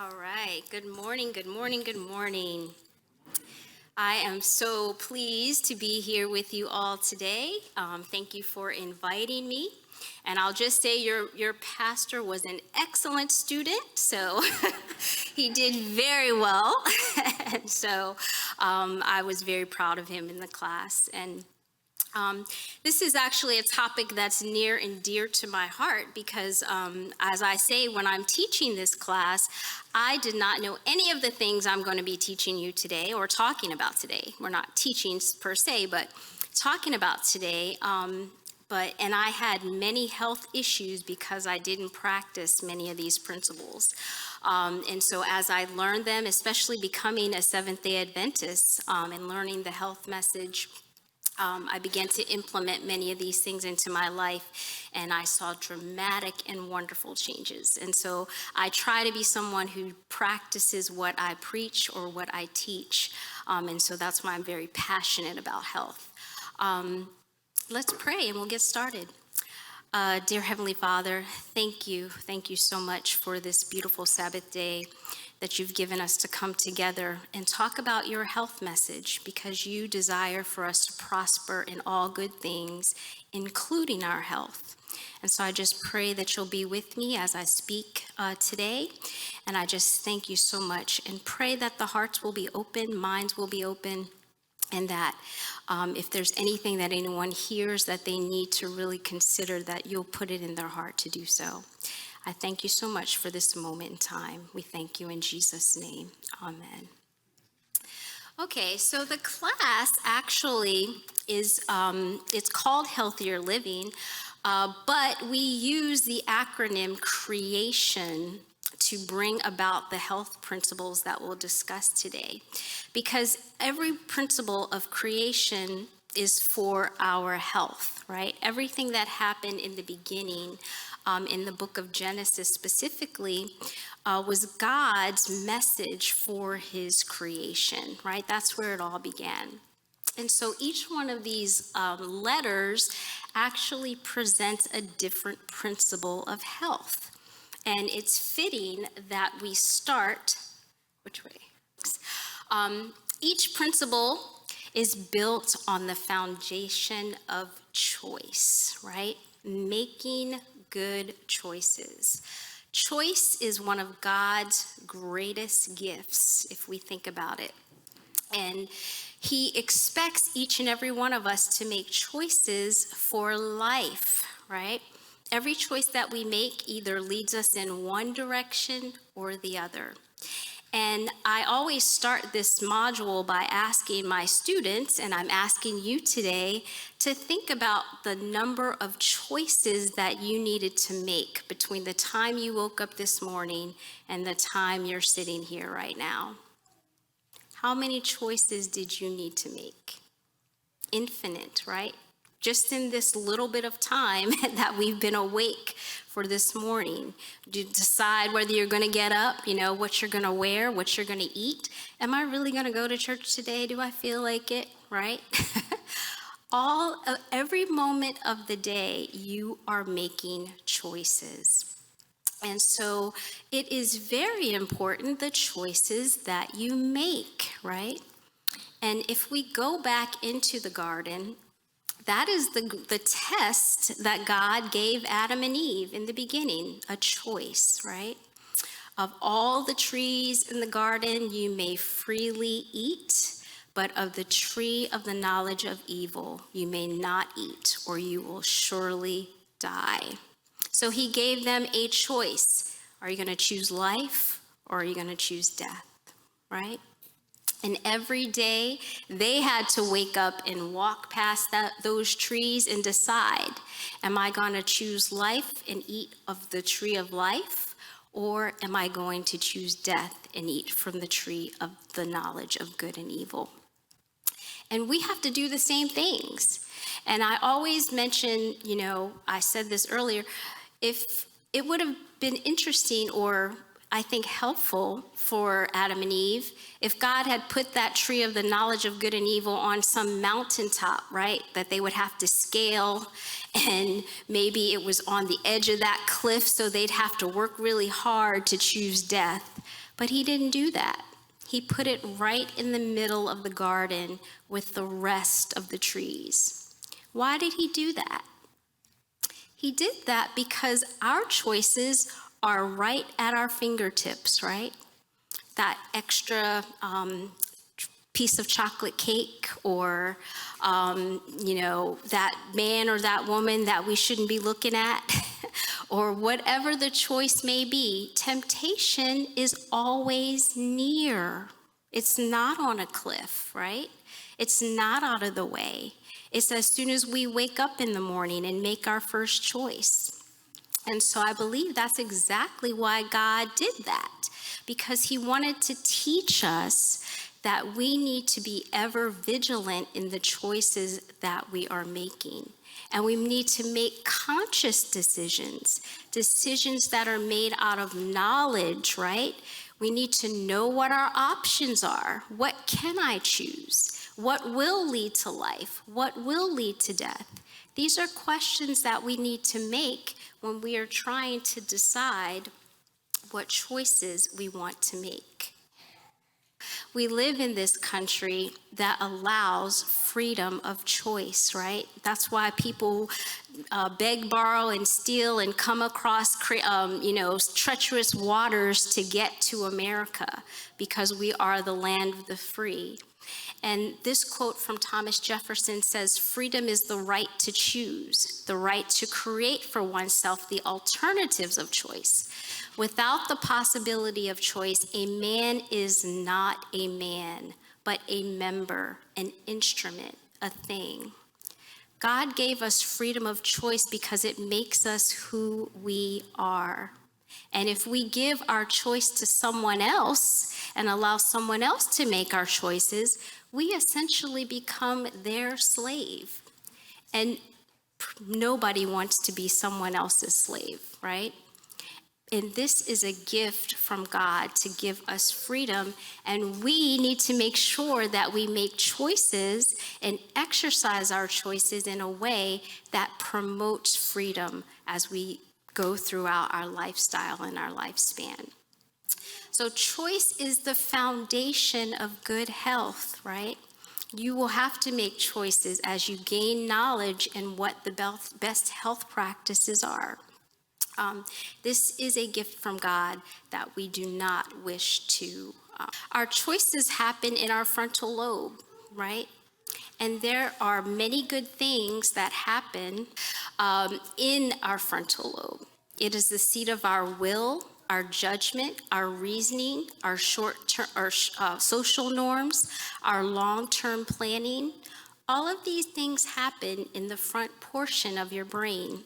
All right. Good morning, good morning, good morning. I am so pleased to be here with you all today. Thank you for inviting me. And I'll just say your pastor was an excellent student, so he did very well. And so I was very proud of him in the class. And this is actually a topic that's near and dear to my heart because, as I say, when I'm teaching this class, I did not know any of the things I'm going to be teaching you today or talking about today. We're not teaching per se, but talking about today. And I had many health issues because I didn't practice many of these principles. And so as I learned them, especially becoming a Seventh-day Adventist and learning the health message, I began to implement many of these things into my life, and I saw dramatic and wonderful changes. And so I try to be someone who practices what I preach or what I teach. And so that's why I'm very passionate about health. Let's pray and we'll get started. Dear Heavenly Father, thank you. Thank you so much for this beautiful Sabbath day that you've given us to come together and talk about your health message, because you desire for us to prosper in all good things, including our health. And so I just pray that you'll be with me as I speak today. And I just thank you so much and pray that the hearts will be open, minds will be open, and that if there's anything that anyone hears that they need to really consider, that you'll put it in their heart to do so. I thank you so much for this moment in time. We thank you in Jesus' name. Amen. Okay, so the class actually is, it's called Healthier Living, but we use the acronym CREATION to bring about the health principles that we'll discuss today. Because every principle of creation is for our health, right? Everything that happened in the beginning, in the book of Genesis specifically, was God's message for his creation, right? That's where it all began. And so each one of these letters actually presents a different principle of health. And it's fitting that we start, which way? Each principle is built on the foundation of choice, right? Making good choices. Choice is one of God's greatest gifts, if we think about it. And he expects each and every one of us to make choices for life, right? Every choice that we make either leads us in one direction or the other. And I always start this module by asking my students, and I'm asking you today, to think about the number of choices that you needed to make between the time you woke up this morning and the time you're sitting here right now. How many choices did you need to make? Infinite, right? Just in this little bit of time that we've been awake for this morning, to decide whether you're going to get up, what you're going to wear, what you're going to eat. Am I really going to go to church today? Do I feel like it, right? Every moment of the day, you are making choices. And so it is very important, the choices that you make, right? And if we go back into the garden, that is the test that God gave Adam and Eve in the beginning, a choice, right? Of all the trees in the garden, you may freely eat, but of the tree of the knowledge of evil, you may not eat, or you will surely die. So he gave them a choice. Are you going to choose life, or are you going to choose death, right? And every day they had to wake up and walk past those trees and decide, am I going to choose life and eat of the tree of life, or am I going to choose death and eat from the tree of the knowledge of good and evil? And we have to do the same things. And I always mention, I said this earlier, if it would have been interesting or I think helpful for Adam and Eve if God had put that tree of the knowledge of good and evil on some mountaintop, right, that they would have to scale, and maybe it was on the edge of that cliff, so they'd have to work really hard to choose death. But he didn't do that. He put it right in the middle of the garden with the rest of the trees. Why did he do that? He did that because our choices are right at our fingertips, right? That extra piece of chocolate cake, or that man or that woman that we shouldn't be looking at, or whatever the choice may be, temptation is always near. It's not on a cliff, right? It's not out of the way. It's as soon as we wake up in the morning and make our first choice. And so I believe that's exactly why God did that, because he wanted to teach us that we need to be ever vigilant in the choices that we are making. And we need to make conscious decisions that are made out of knowledge, right? We need to know what our options are. What can I choose? What will lead to life? What will lead to death? These are questions that we need to make when we are trying to decide what choices we want to make. We live in this country that allows freedom of choice, right? That's why people beg, borrow, and steal and come across, treacherous waters to get to America, because we are the land of the free. And this quote from Thomas Jefferson says, "Freedom is the right to choose, the right to create for oneself the alternatives of choice. Without the possibility of choice, a man is not a man, but a member, an instrument, a thing." God gave us freedom of choice because it makes us who we are. And if we give our choice to someone else and allow someone else to make our choices, we essentially become their slave. And nobody wants to be someone else's slave, right? And this is a gift from God to give us freedom. And we need to make sure that we make choices and exercise our choices in a way that promotes freedom as we go throughout our lifestyle and our lifespan. So choice is the foundation of good health, right? You will have to make choices as you gain knowledge in what the best health practices are. This is a gift from God that we do not wish to. Our choices happen in our frontal lobe, right? And there are many good things that happen in our frontal lobe. It is the seat of our will, our judgment, our reasoning, our social norms, our long-term planning. All of these things happen in the front portion of your brain.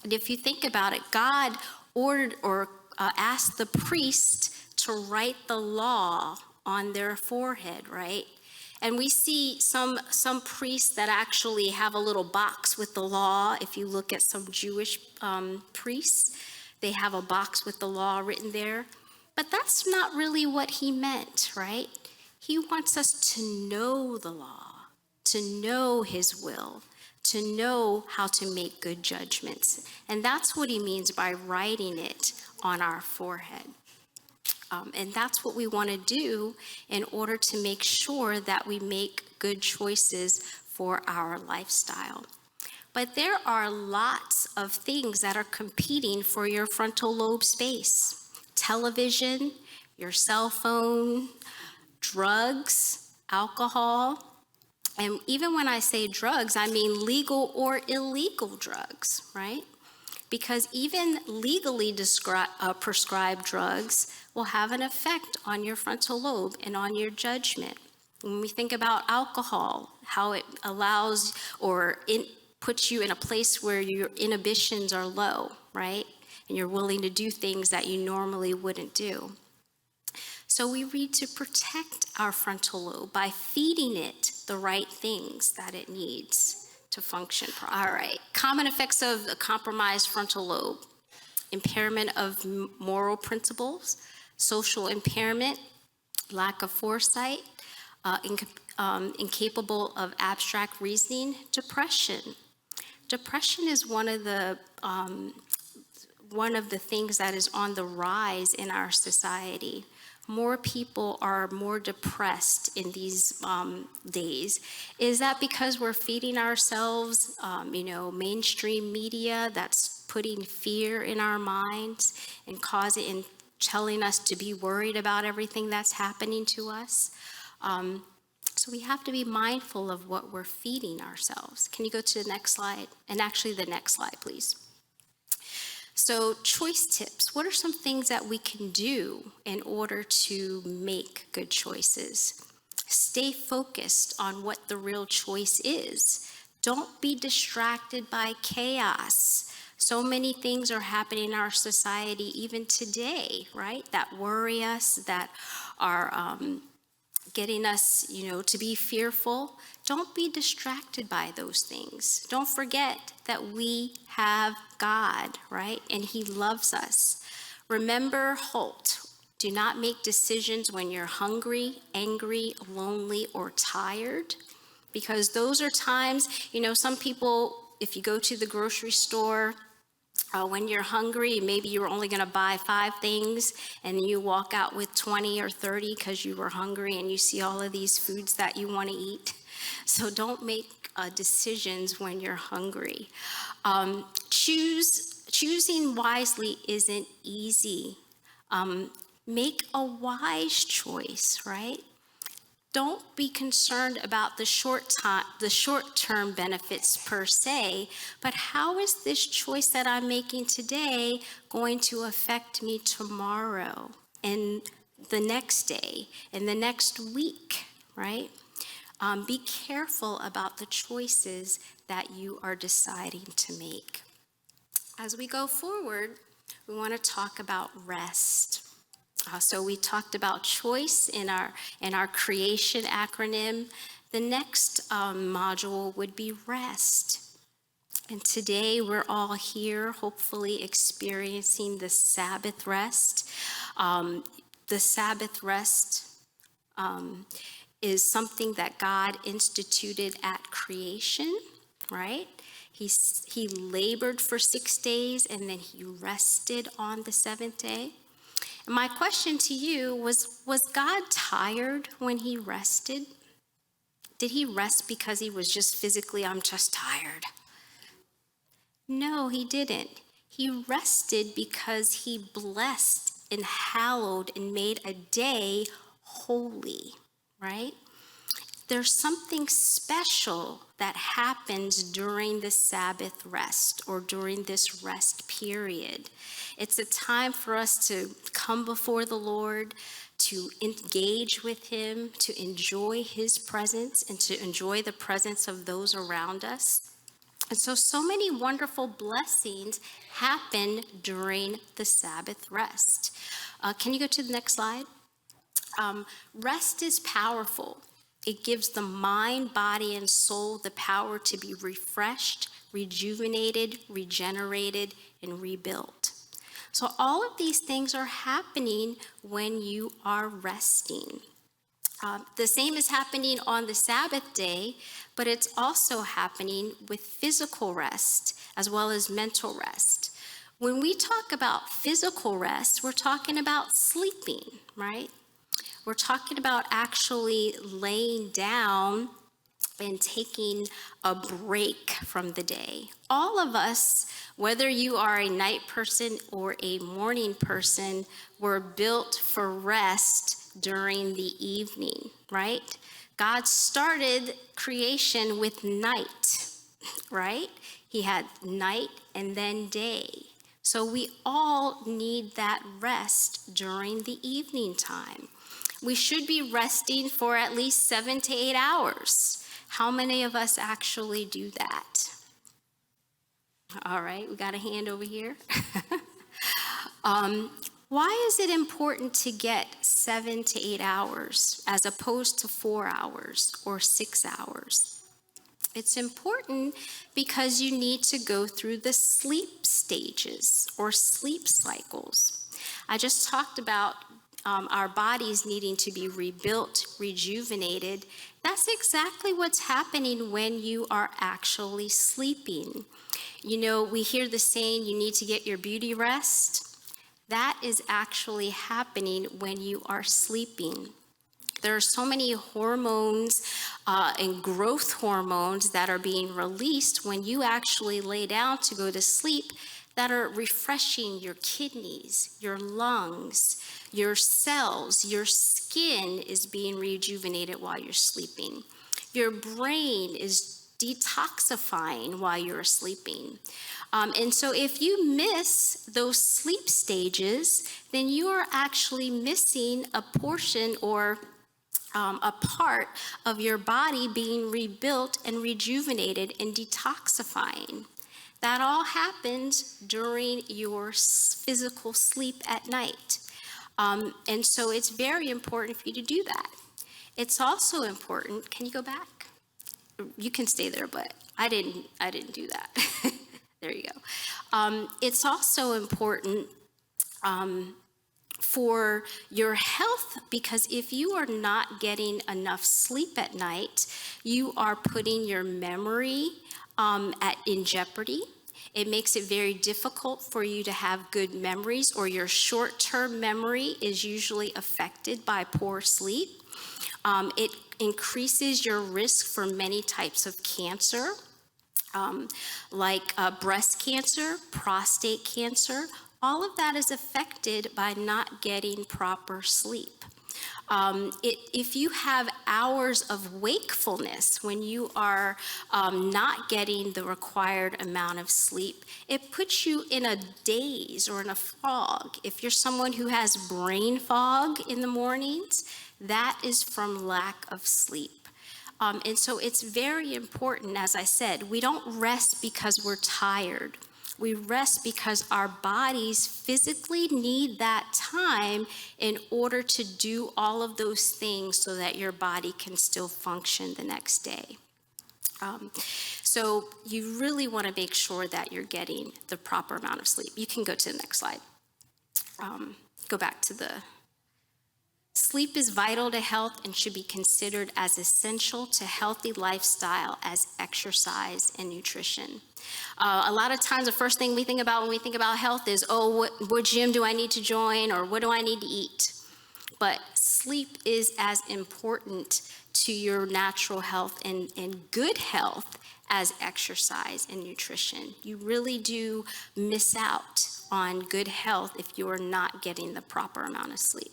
And if you think about it, God ordered or asked the priest to write the law on their forehead, right? And we see some priests that actually have a little box with the law. If you look at some Jewish priests, they have a box with the law written there. But that's not really what he meant, right? He wants us to know the law, to know his will, to know how to make good judgments. And that's what he means by writing it on our forehead. And that's what we want to do in order to make sure that we make good choices for our lifestyle. But there are lots of things that are competing for your frontal lobe space. Television, your cell phone, drugs, alcohol. And even when I say drugs, I mean legal or illegal drugs, right? Because even legally prescribed drugs will have an effect on your frontal lobe and on your judgment. When we think about alcohol, how it allows or puts you in a place where your inhibitions are low, right? And you're willing to do things that you normally wouldn't do. So we need to protect our frontal lobe by feeding it the right things that it needs to function properly. All right, common effects of a compromised frontal lobe: impairment of moral principles, social impairment, lack of foresight, incapable of abstract reasoning, depression. Depression is one of one of the things that is on the rise in our society. More people are more depressed in these days. Is that because we're feeding ourselves, mainstream media that's putting fear in our minds and causing and telling us to be worried about everything that's happening to us? So we have to be mindful of what we're feeding ourselves. Can you go to the next slide? And actually the next slide, please. So choice tips. What are some things that we can do in order to make good choices? Stay focused on what the real choice is. Don't be distracted by chaos. So many things are happening in our society even today, right? That worry us, that are getting us, to be fearful. Don't be distracted by those things. Don't forget that we have God, right? And He loves us. Remember, halt. Do not make decisions when you're hungry, angry, lonely, or tired, because those are times, some people, if you go to the grocery store, when you're hungry, maybe you're only going to buy 5 things and you walk out with 20 or 30 because you were hungry and you see all of these foods that you want to eat. So don't make decisions when you're hungry. Choosing wisely isn't easy. Make a wise choice, right? Don't be concerned about the short-term benefits per se, but how is this choice that I'm making today going to affect me tomorrow and the next day and the next week, right? Be careful about the choices that you are deciding to make. As we go forward, we want to talk about rest. So we talked about choice in our creation acronym. The next module would be rest. And today we're all here, hopefully experiencing the Sabbath rest. The Sabbath rest is something that God instituted at creation, right? He labored for 6 days and then He rested on the 7th day. And my question to you was God tired when He rested? Did He rest because He was just physically, I'm just tired? No, He didn't. He rested because He blessed and hallowed and made a day holy, right? There's something special that happens during the Sabbath rest or during this rest period. It's a time for us to come before the Lord, to engage with Him, to enjoy His presence, and to enjoy the presence of those around us. And so many wonderful blessings happen during the Sabbath rest. Can you go to the next slide? Rest is powerful. It gives the mind, body, and soul the power to be refreshed, rejuvenated, regenerated, and rebuilt. So all of these things are happening when you are resting. The same is happening on the Sabbath day, but it's also happening with physical rest as well as mental rest. When we talk about physical rest, we're talking about sleeping, right? We're talking about actually laying down and taking a break from the day. All of us, whether you are a night person or a morning person, were built for rest during the evening, right? God started creation with night, right? He had night and then day. So we all need that rest during the evening time. We should be resting for at least 7 to 8 hours. How many of us actually do that? All right, we got a hand over here. Why is it important to get 7 to 8 hours as opposed to 4 hours or 6 hours? It's important because you need to go through the sleep stages or sleep cycles. I just talked about our bodies needing to be rebuilt, rejuvenated, That's exactly what's happening when you are actually sleeping. You know, we hear the saying, you need to get your beauty rest. That is actually happening when you are sleeping. There are so many hormones and growth hormones that are being released when you actually lay down to go to sleep that are refreshing your kidneys, your lungs, your cells. Your skin is being rejuvenated while you're sleeping. Your brain is detoxifying while you're sleeping. And so if you miss those sleep stages, then you are actually missing a portion or a part of your body being rebuilt and rejuvenated and detoxifying. That all happens during your physical sleep at night. And so it's very important for you to do that. It's also important, can you go back? You can stay there, but I didn't do that. There you go. It's also important for your health, because if you are not getting enough sleep at night, you are putting your memory in jeopardy. It makes it very difficult for you to have good memories, or your short-term memory is usually affected by poor sleep. It increases your risk for many types of cancer, like breast cancer, prostate cancer. All of that is affected by not getting proper sleep. If you have hours of wakefulness when you are not getting the required amount of sleep, it puts you in a daze or in a fog. If you're someone who has brain fog in the mornings, that is from lack of sleep. And so it's very important, as I said, we don't rest because we're tired. We rest because our bodies physically need that time in order to do all of those things so that your body can still function the next day. So you really want to make sure that you're getting the proper amount of sleep. You can go to the next slide. Go back to the... Sleep is vital to health and should be considered as essential to healthy lifestyle as exercise and nutrition. A lot of times the first thing we think about when we think about health is, oh, what gym do I need to join, or what do I need to eat? But sleep is as important to your natural health and good health as exercise and nutrition. You really do miss out on good health if you are not getting the proper amount of sleep.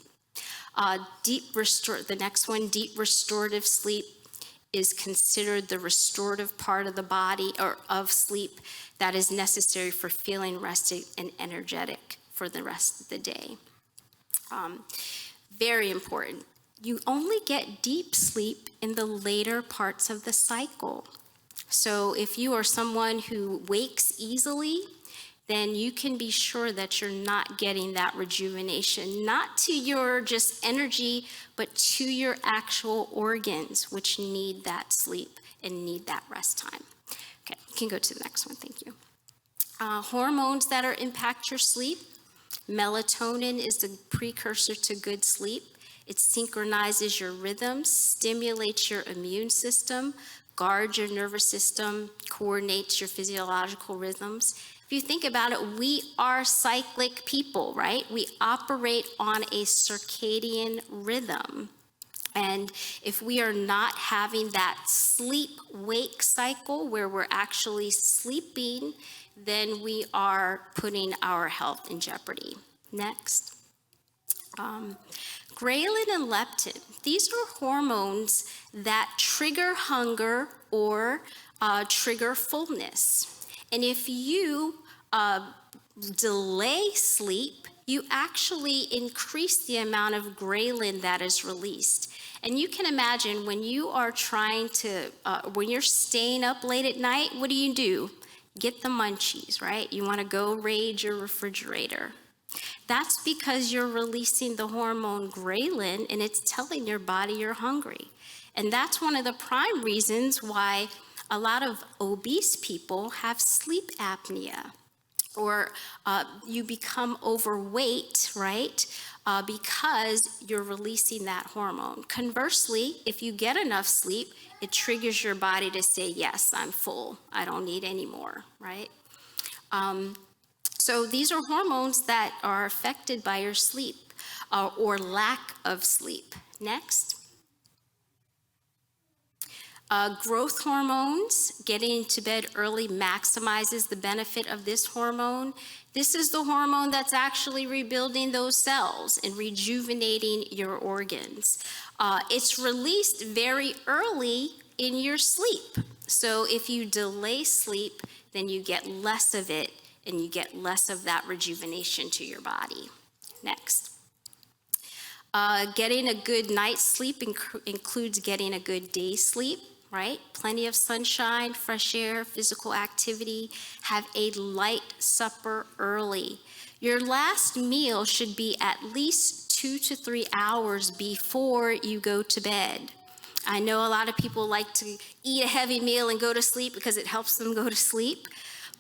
The next one, deep restorative sleep, is considered the restorative part of the body or of sleep that is necessary for feeling rested and energetic for the rest of the day. Very important. You only get deep sleep in the later parts of the cycle. So if you are someone who wakes easily, then you can be sure that you're not getting that rejuvenation, not to your just energy, but to your actual organs, which need that sleep and need that rest time. Okay, you can go to the next one, thank you. Hormones that impact your sleep. Melatonin is the precursor to good sleep. It synchronizes your rhythms, stimulates your immune system, guards your nervous system, coordinates your physiological rhythms. If you think about it, we are cyclic people, right? We operate on a circadian rhythm. And if we are not having that sleep-wake cycle where we're actually sleeping, then we are putting our health in jeopardy. Next. Ghrelin and leptin. These are hormones that trigger hunger or trigger fullness. And if you delay sleep, you actually increase the amount of ghrelin that is released. And you can imagine when you are trying to, when you're staying up late at night, what do? Get the munchies, right? You want to go raid your refrigerator. That's because you're releasing the hormone ghrelin and it's telling your body you're hungry. And that's one of the prime reasons why a lot of obese people have sleep apnea, or you become overweight, right? because you're releasing that hormone. Conversely, if you get enough sleep, it triggers your body to say, yes, I'm full. I don't need any more, right? So these are hormones that are affected by your sleep or lack of sleep. Next. Growth hormones, getting to bed early maximizes the benefit of this hormone. This is the hormone that's actually rebuilding those cells and rejuvenating your organs. It's released very early in your sleep. So if you delay sleep, then you get less of it and you get less of that rejuvenation to your body. Next. Getting a good night's sleep includes getting a good day's sleep, right? Plenty of sunshine, fresh air, physical activity. Have a light supper early. Your last meal should be at least 2 to 3 hours before you go to bed. I know a lot of people like to eat a heavy meal and go to sleep because it helps them go to sleep.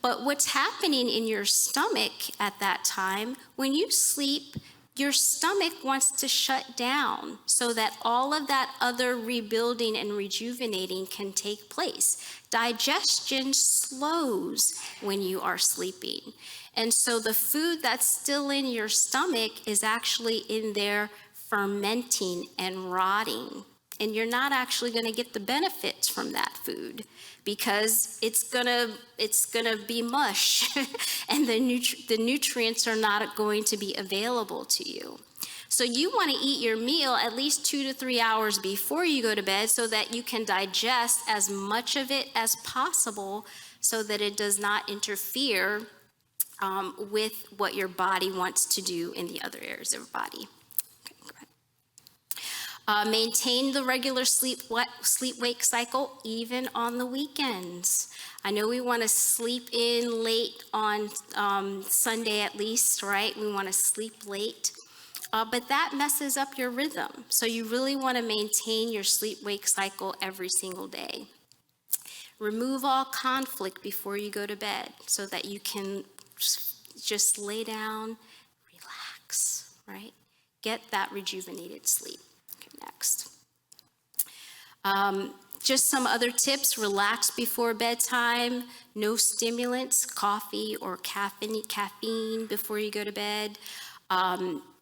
But what's happening in your stomach at that time, when you sleep, your stomach wants to shut down so that all of that other rebuilding and rejuvenating can take place. Digestion slows when you are sleeping. And so the food that's still in your stomach is actually in there fermenting and rotting. And you're not actually going to get the benefits from that food because it's gonna be mush and the nutrients are not going to be available to you. So you want to eat your meal at least 2 to 3 hours before you go to bed so that you can digest as much of it as possible so that it does not interfere with what your body wants to do in the other areas of your body. Maintain the regular sleep-wake cycle even on the weekends. I know we want to sleep in late on Sunday at least, right? We want to sleep late, but that messes up your rhythm. So you really want to maintain your sleep-wake cycle every single day. Remove all conflict before you go to bed so that you can just lay down, relax, right? Get that rejuvenated sleep. Next. Just some other tips: relax before bedtime, no stimulants, coffee or caffeine before you go to bed.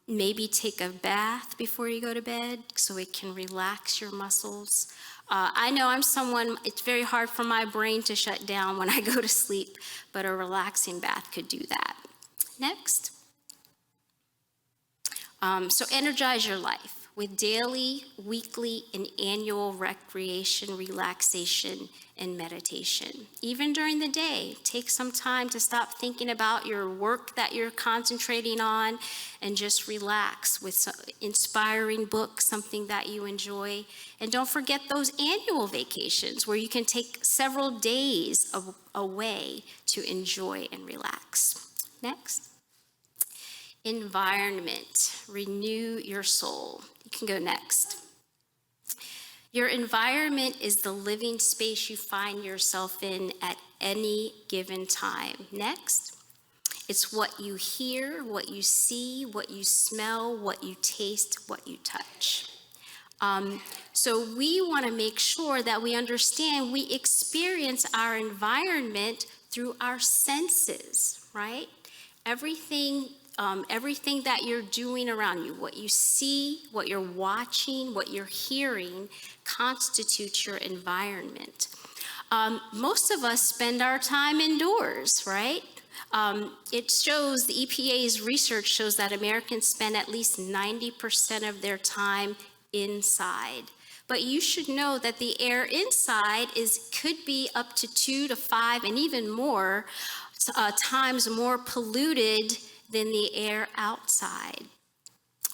Maybe take a bath before you go to bed so it can relax your muscles. I know I'm someone, it's very hard for my brain to shut down when I go to sleep, but a relaxing bath could do that. Next. So energize your life with daily, weekly, and annual recreation, relaxation, and meditation. Even during the day, take some time to stop thinking about your work that you're concentrating on and just relax with some inspiring book, something that you enjoy. And don't forget those annual vacations where you can take several days away to enjoy and relax. Next. Environment, renew your soul. You can go next. Your environment is the living space you find yourself in at any given time. Next. It's what you hear, what you see, what you smell, what you taste, what you touch. So we want to make sure that we understand we experience our environment through our senses, right? Everything that you're doing around you, what you see, what you're watching, what you're hearing, constitutes your environment. Most of us spend our time indoors, right? It shows, the EPA's research shows that Americans spend at least 90% of their time inside. But you should know that the air inside could be up to 2 to 5 and even more times more polluted than the air outside.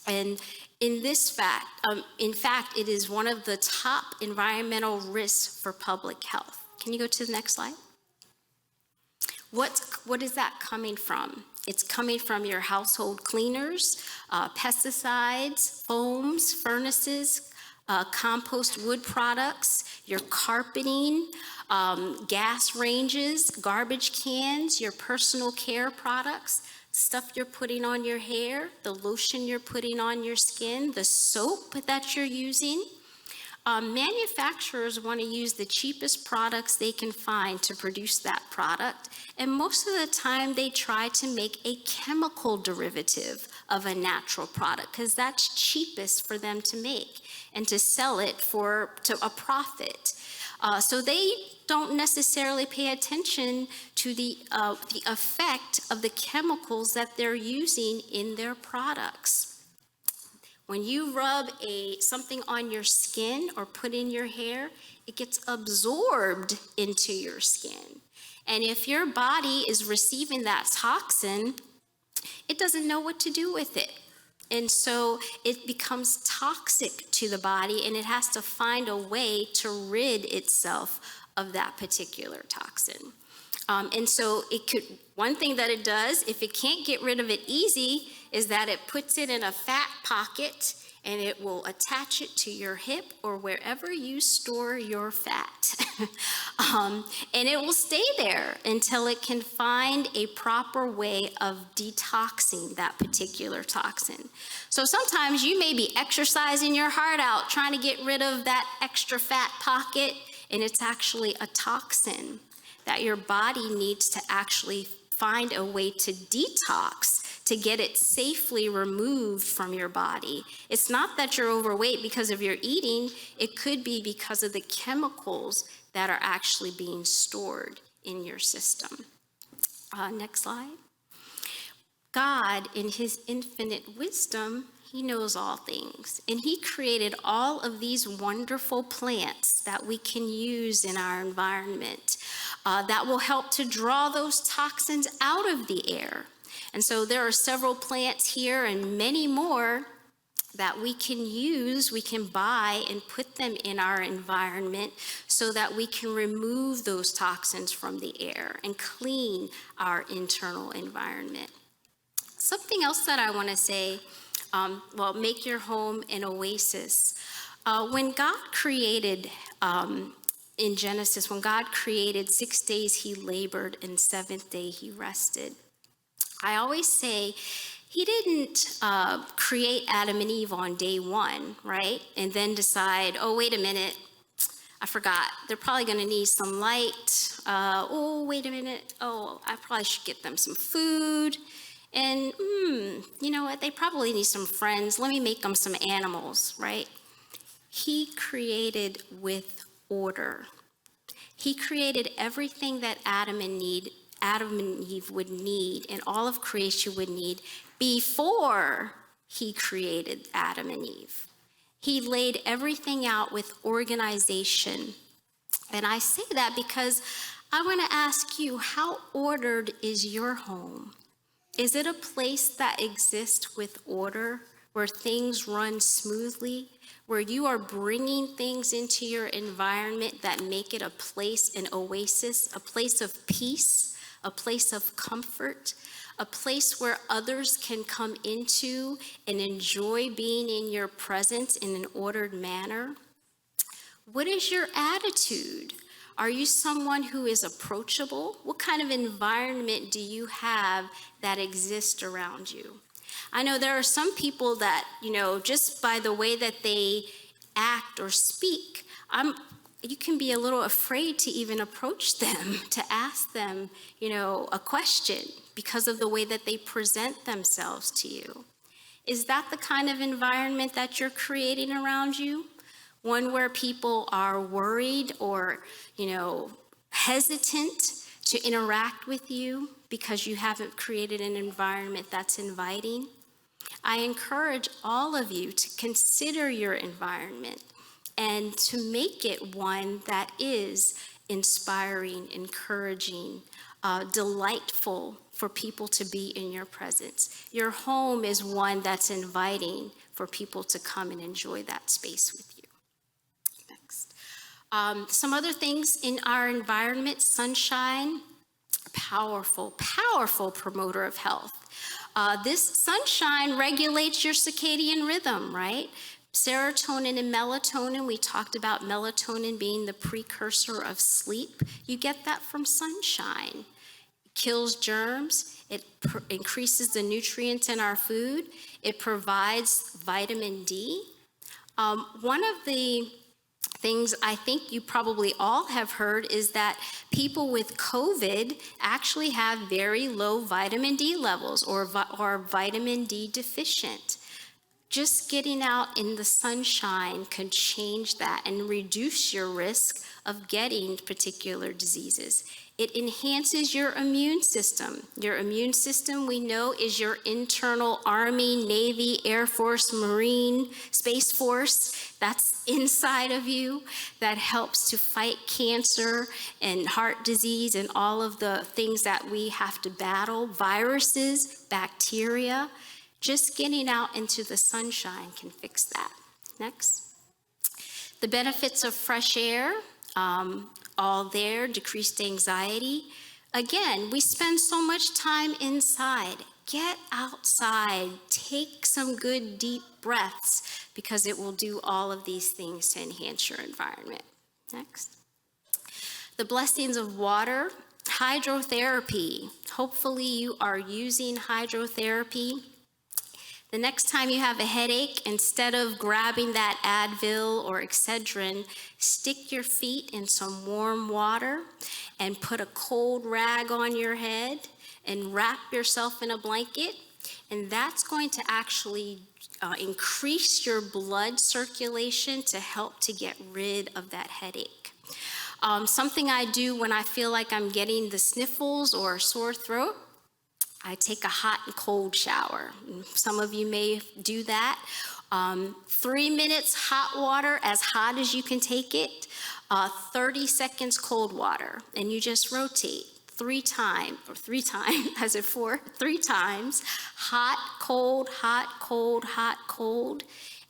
And in fact, it is one of the top environmental risks for public health. Can you go to the next slide? What is that coming from? It's coming from your household cleaners, pesticides, foams, furnaces, compost wood products, your carpeting, gas ranges, garbage cans, your personal care products. stuff you're putting on your hair, the lotion you're putting on your skin, the soap that you're using. Manufacturers want to use the cheapest products they can find to produce that product, and most of the time they try to make a chemical derivative of a natural product because that's cheapest for them to make and to sell it to a profit. So they don't necessarily pay attention to the effect of the chemicals that they're using in their products. When you rub something on your skin or put in your hair, it gets absorbed into your skin. And if your body is receiving that toxin, it doesn't know what to do with it. And so it becomes toxic to the body, and it has to find a way to rid itself of that particular toxin. And so one thing that it does, if it can't get rid of it easy, is that it puts it in a fat pocket, and it will attach it to your hip or wherever you store your fat. And it will stay there until it can find a proper way of detoxing that particular toxin. So sometimes you may be exercising your heart out, trying to get rid of that extra fat pocket, and it's actually a toxin that your body needs to actually find a way to detox, to get it safely removed from your body. It's not that you're overweight because of your eating. It could be because of the chemicals that are actually being stored in your system. Next slide. God, in his infinite wisdom, he knows all things, and he created all of these wonderful plants that we can use in our environment that will help to draw those toxins out of the air. And so there are several plants here and many more that we can use, we can buy and put them in our environment so that we can remove those toxins from the air and clean our internal environment. Something else that I want to say, make your home an oasis. When God created, in Genesis, when God created, 6 days he labored and 7th day he rested. I always say he didn't create Adam and Eve on day one, right? And then decide, oh, wait a minute, I forgot. They're probably going to need some light. Oh, wait a minute. Oh, I probably should get them some food. And you know what? They probably need some friends. Let me make them some animals, right? He created with order. He created everything that Adam and Eve would need, and all of creation would need, before he created Adam and Eve. He laid everything out with organization. And I say that because I want to ask you, how ordered is your home? Is it a place that exists with order, where things run smoothly, where you are bringing things into your environment that make it a place, an oasis, a place of peace, a place of comfort, a place where others can come into and enjoy being in your presence in an ordered manner? What is your attitude? Are you someone who is approachable? What kind of environment do you have that exists around you? I know there are some people that, just by the way that they act or speak, you can be a little afraid to even approach them, to ask them, a question because of the way that they present themselves to you. Is that the kind of environment that you're creating around you? One where people are worried or, hesitant to interact with you because you haven't created an environment that's inviting? I encourage all of you to consider your environment and to make it one that is inspiring, encouraging, delightful for people to be in your presence. Your home is one that's inviting for people to come and enjoy that space with you. Next. Some other things in our environment: sunshine, powerful promoter of health. This sunshine regulates your circadian rhythm, right? Serotonin and melatonin, we talked about melatonin being the precursor of sleep. You get that from sunshine. kills germs, it increases the nutrients in our food, it provides vitamin D. One of the things I think you probably all have heard is that people with COVID actually have very low vitamin D levels or are vitamin D deficient. Just getting out in the sunshine can change that and reduce your risk of getting particular diseases. It enhances your immune system. Your immune system, we know, is your internal Army, Navy, Air Force, Marine, Space Force. That's inside of you. That helps to fight cancer and heart disease and all of the things that we have to battle, viruses, bacteria. Just getting out into the sunshine can fix that. Next. The benefits of fresh air, all there, decreased anxiety. Again, we spend so much time inside. Get outside, take some good deep breaths because it will do all of these things to enhance your environment. Next. The blessings of water, hydrotherapy. Hopefully you are using hydrotherapy. The next time you have a headache, instead of grabbing that Advil or Excedrin, stick your feet in some warm water and put a cold rag on your head and wrap yourself in a blanket. And that's going to actually increase your blood circulation to help to get rid of that headache. Something I do when I feel like I'm getting the sniffles or a sore throat, I take a hot and cold shower. Some of you may do that. 3 minutes hot water, as hot as you can take it. 30 seconds cold water, and you just rotate 3 times, as if 3 times. Hot, cold, hot, cold, hot, cold.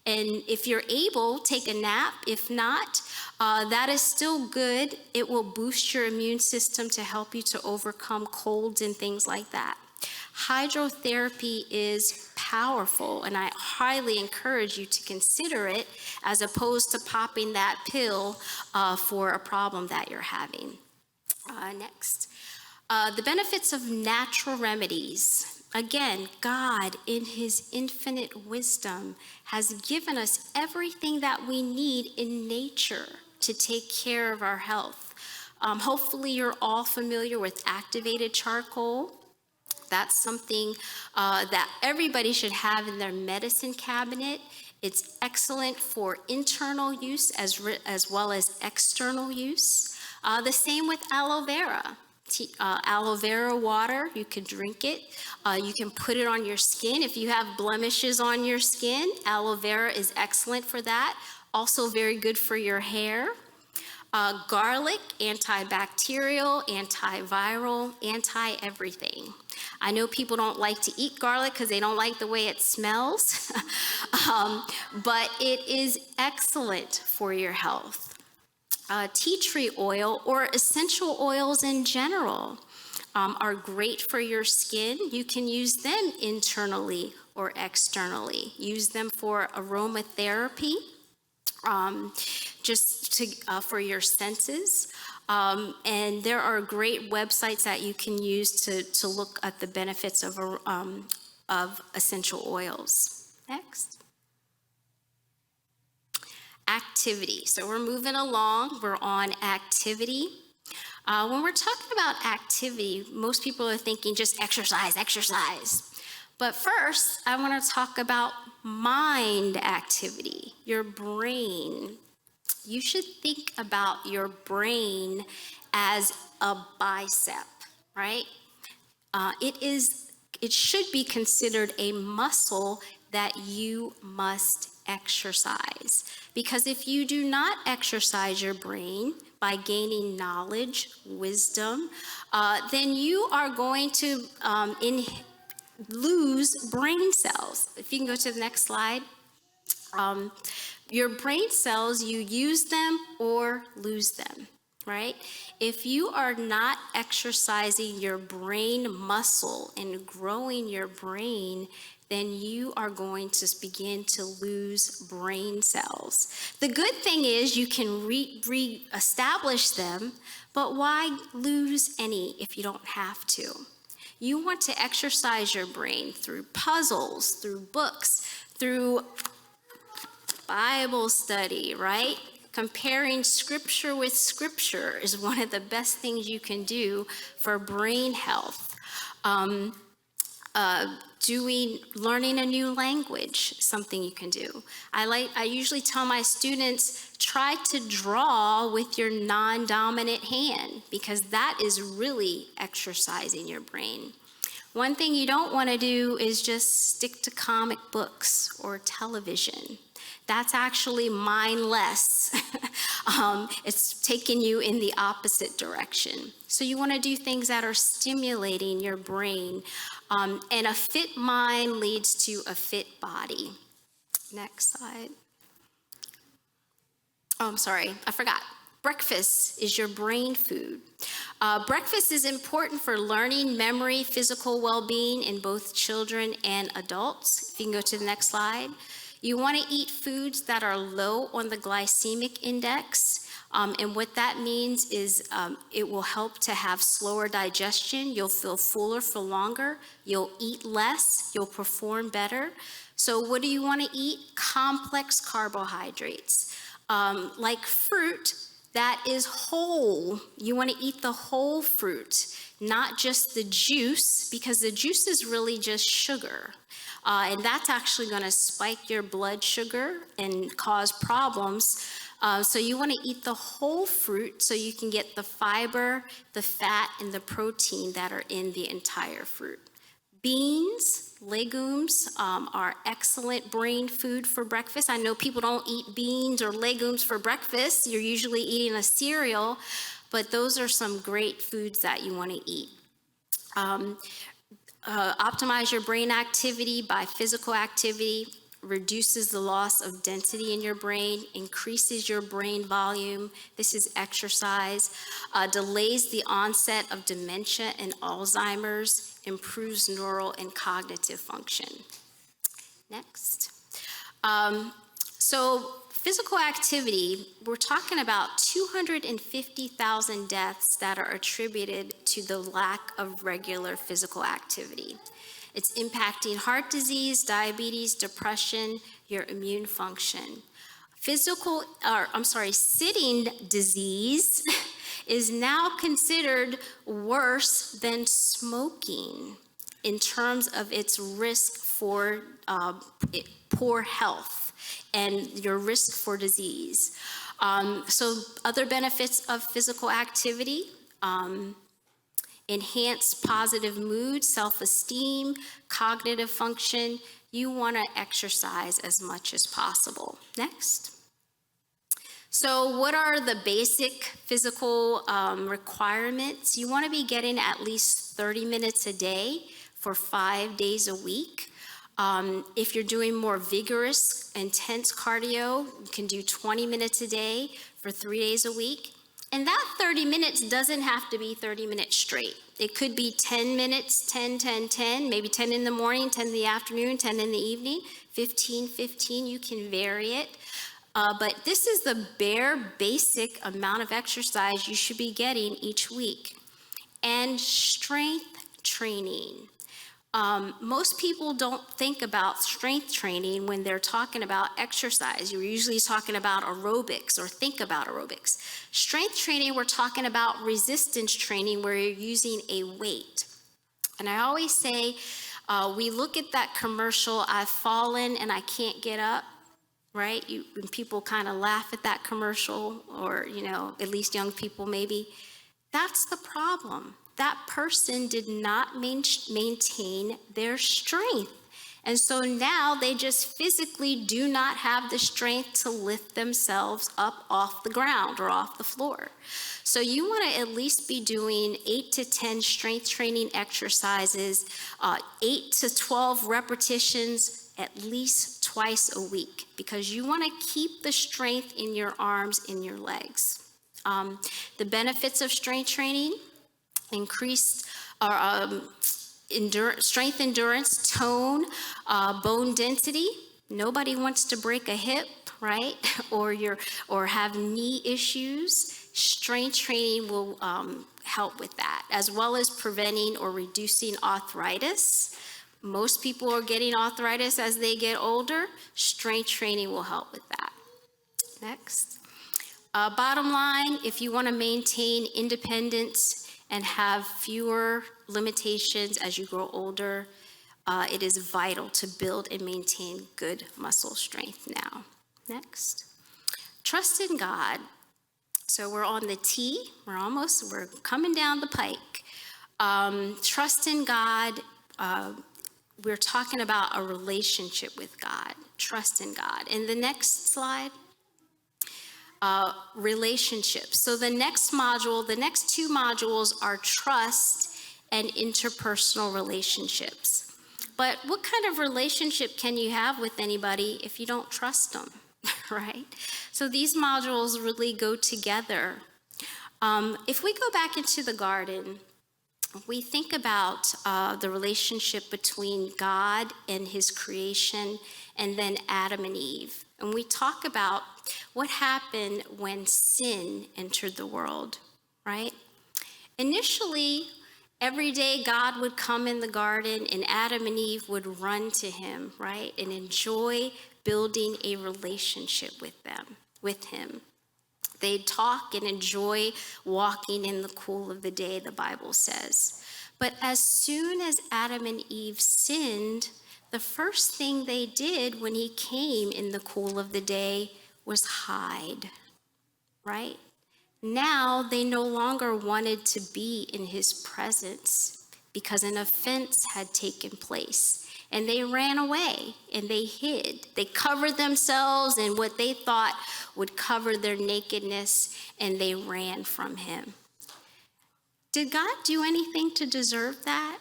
And if you're able, take a nap. If not, that is still good. It will boost your immune system to help you to overcome colds and things like that. Hydrotherapy is powerful, and I highly encourage you to consider it as opposed to popping that pill for a problem that you're having. Next. The benefits of natural remedies. Again, God, in his infinite wisdom, has given us everything that we need in nature to take care of our health. Hopefully you're all familiar with activated charcoal. That's something that everybody should have in their medicine cabinet. It's excellent for internal use as well as external use. The same with aloe vera. Aloe vera water, you can drink it. You can put it on your skin. If you have blemishes on your skin, aloe vera is excellent for that. Also very good for your hair. Garlic, antibacterial, antiviral, anti-everything. I know people don't like to eat garlic because they don't like the way it smells, but it is excellent for your health. Tea tree oil or essential oils in general are great for your skin. You can use them internally or externally. Use them for aromatherapy. For your senses. And there are great websites that you can use to look at the benefits of essential oils. Next. Activity. So we're moving along. We're on activity. When we're talking about activity, most people are thinking just exercise, exercise. But first, I want to talk about mind activity, your brain. You should think about your brain as a bicep, right? It should be considered a muscle that you must exercise. Because if you do not exercise your brain by gaining knowledge, wisdom, then you are going to lose brain cells. If you can go to the next slide. Your brain cells, you use them or lose them, right? If you are not exercising your brain muscle and growing your brain, then you are going to begin to lose brain cells. The good thing is you can re-establish them, but why lose any if you don't have to? You want to exercise your brain through puzzles, through books, through Bible study, right? Comparing scripture with scripture is one of the best things you can do for brain health. Learning a new language, something you can do. I usually tell my students, try to draw with your non-dominant hand, because that is really exercising your brain. One thing you don't want to do is just stick to comic books or television. That's actually mindless. It's taking you in the opposite direction. So you want to do things that are stimulating your brain. And a fit mind leads to a fit body. Next slide. Oh, I'm sorry, I forgot. Breakfast is your brain food. Breakfast is important for learning, memory, physical well-being in both children and adults. If you can go to the next slide. You want to eat foods that are low on the glycemic index. And what that means is it will help to have slower digestion. You'll feel fuller for longer. You'll eat less. You'll perform better. So what do you want to eat? Complex carbohydrates. Like fruit that is whole. You want to eat the whole fruit, not just the juice, because the juice is really just sugar. And that's actually going to spike your blood sugar and cause problems. So you want to eat the whole fruit so you can get the fiber, the fat, and the protein that are in the entire fruit. Beans, legumes are excellent brain food for breakfast. I know people don't eat beans or legumes for breakfast. You're usually eating a cereal, but those are some great foods that you want to eat. Optimize your brain activity by physical activity, reduces the loss of density in your brain, increases your brain volume. This is exercise, delays the onset of dementia and Alzheimer's, improves neural and cognitive function. Next. So physical activity, we're talking about 250,000 deaths that are attributed to the lack of regular physical activity. It's impacting heart disease, diabetes, depression, your immune function. Sitting disease is now considered worse than smoking in terms of its risk for poor health and your risk for disease. So other benefits of physical activity, enhance positive mood, self-esteem, cognitive function. You want to exercise as much as possible. Next. So what are the basic physical requirements? You want to be getting at least 30 minutes a day for 5 days a week. If you're doing more vigorous, intense cardio, you can do 20 minutes a day for 3 days a week. And that 30 minutes doesn't have to be 30 minutes straight. It could be 10 minutes, 10, 10, 10, maybe 10 in the morning, 10 in the afternoon, 10 in the evening, 15, 15, you can vary it. But this is the bare basic amount of exercise you should be getting each week. And strength training. Most people don't think about strength training when they're talking about exercise. You're usually talking about aerobics or think about aerobics. Strength training, we're talking about resistance training where you're using a weight. And I always say, we look at that commercial, I've fallen and I can't get up, right? When people kind of laugh at that commercial, or, at least young people maybe, that's the problem. That person did not maintain their strength. And so now they just physically do not have the strength to lift themselves up off the ground or off the floor. So you want to at least be doing 8 to 10 strength training exercises, 8 to 12 repetitions at least twice a week, because you want to keep the strength in your arms, in your legs. The benefits of strength training: strength, endurance, tone, bone density. Nobody wants to break a hip, right? or have knee issues. Strength training will help with that, as well as preventing or reducing arthritis. Most people are getting arthritis as they get older. Strength training will help with that. Next. Bottom line, if you want to maintain independence and have fewer limitations as you grow older, it is vital to build and maintain good muscle strength now. Next. Trust in God. So we're on the T. We're coming down the pike. Trust in God. We're talking about a relationship with God. Trust in God. In the next slide. Relationships. So the next two modules are trust and interpersonal relationships. But what kind of relationship can you have with anybody if you don't trust them, right? So these modules really go together. If we go back into the garden, we think about the relationship between God and his creation, and then Adam and Eve. And we talk about what happened when sin entered the world, right? Initially, every day God would come in the garden and Adam and Eve would run to him, right? And enjoy building a relationship with him. They'd talk and enjoy walking in the cool of the day, the Bible says. But as soon as Adam and Eve sinned, the first thing they did when he came in the cool of the day was hide, right? Now they no longer wanted to be in his presence because an offense had taken place. And they ran away and they hid. They covered themselves in what they thought would cover their nakedness, and they ran from him. Did God do anything to deserve that?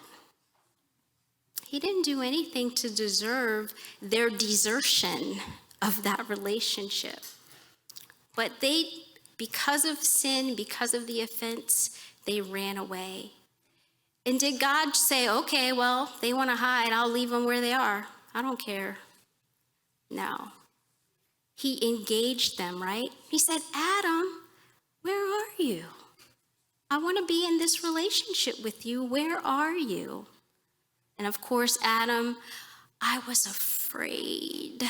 He didn't do anything to deserve their desertion of that relationship. But because of sin, because of the offense, they ran away. And did God say, okay, well, they want to hide, I'll leave them where they are. I don't care. No. He engaged them, right? He said, Adam, where are you? I want to be in this relationship with you. Where are you? And of course, Adam, I was afraid.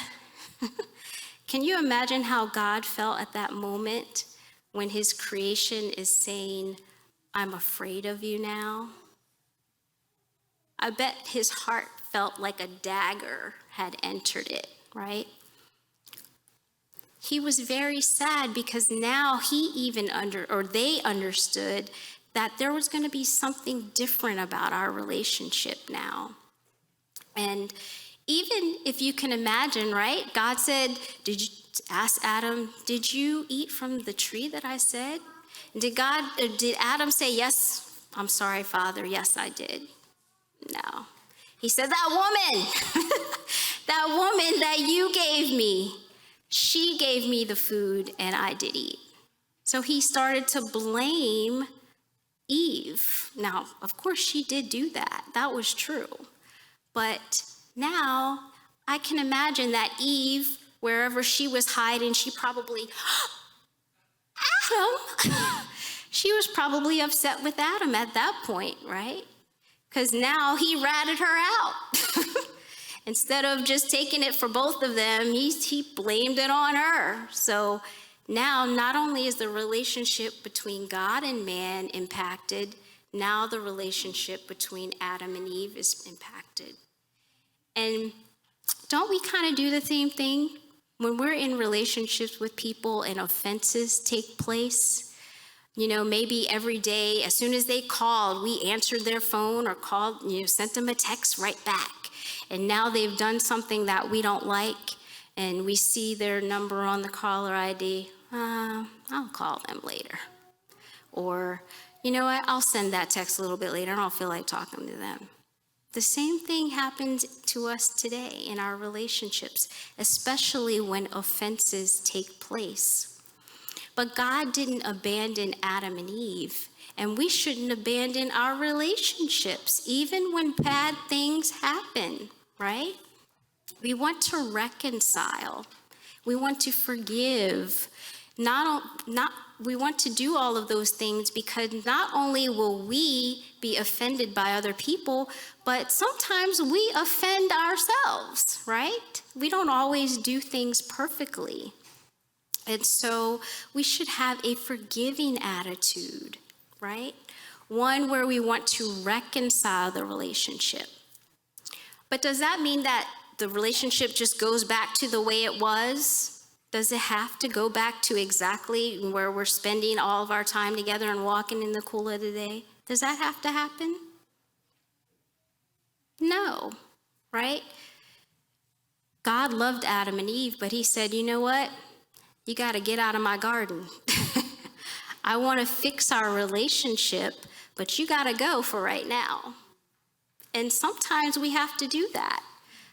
Can you imagine how God felt at that moment when his creation is saying, I'm afraid of you now? I bet his heart felt like a dagger had entered it, right? He was very sad because now they understood that there was going to be something different about our relationship now. And even if you can imagine, right? God said, ask Adam, did you eat from the tree that I said? And did Adam say, yes, I'm sorry, Father, yes, I did? No. He said, that woman, that woman that you gave me, she gave me the food and I did eat. So he started to blame Eve. Now, of course, she did do that. That was true. But now I can imagine that Eve, wherever she was hiding, she probably, Adam, she was probably upset with Adam at that point, right? Because now he ratted her out. Instead of just taking it for both of them, he blamed it on her. So now not only is the relationship between God and man impacted, now the relationship between Adam and Eve is impacted. And don't we kind of do the same thing when we're in relationships with people and offenses take place? You know, maybe every day, as soon as they called, we answered their phone or called, sent them a text right back. And now they've done something that we don't like, and we see their number on the caller ID. I'll call them later. Or, you know what, I'll send that text a little bit later. I don't feel like talking to them. The same thing happens to us today in our relationships, especially when offenses take place. But God didn't abandon Adam and Eve, And we shouldn't abandon our relationships, even when bad things happen, right? We want to reconcile. We want to forgive. We want to do all of those things because not only will we be offended by other people, but sometimes we offend ourselves, right? We don't always do things perfectly. And so we should have a forgiving attitude, right? One where we want to reconcile the relationship. But does that mean that the relationship just goes back to the way it was? Does it have to go back to exactly where we're spending all of our time together and walking in the cool of the day? Does that have to happen? No, right? God loved Adam and Eve, but he said, you know what? You got to get out of my garden. I want to fix our relationship, but you got to go for right now. And sometimes we have to do that.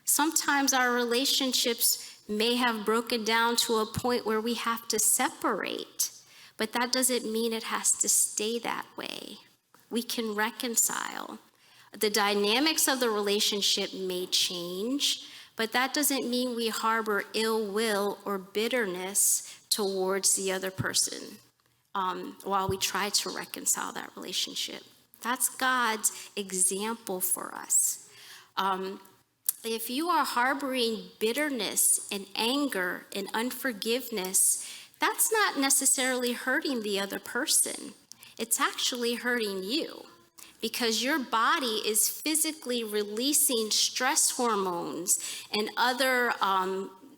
Sometimes our relationships may have broken down to a point where we have to separate, but that doesn't mean it has to stay that way. We can reconcile. The dynamics of the relationship may change, but that doesn't mean we harbor ill will or bitterness towards the other person while we try to reconcile that relationship. That's God's example for us. If you are harboring bitterness and anger and unforgiveness, that's not necessarily hurting the other person. It's actually hurting you because your body is physically releasing stress hormones and other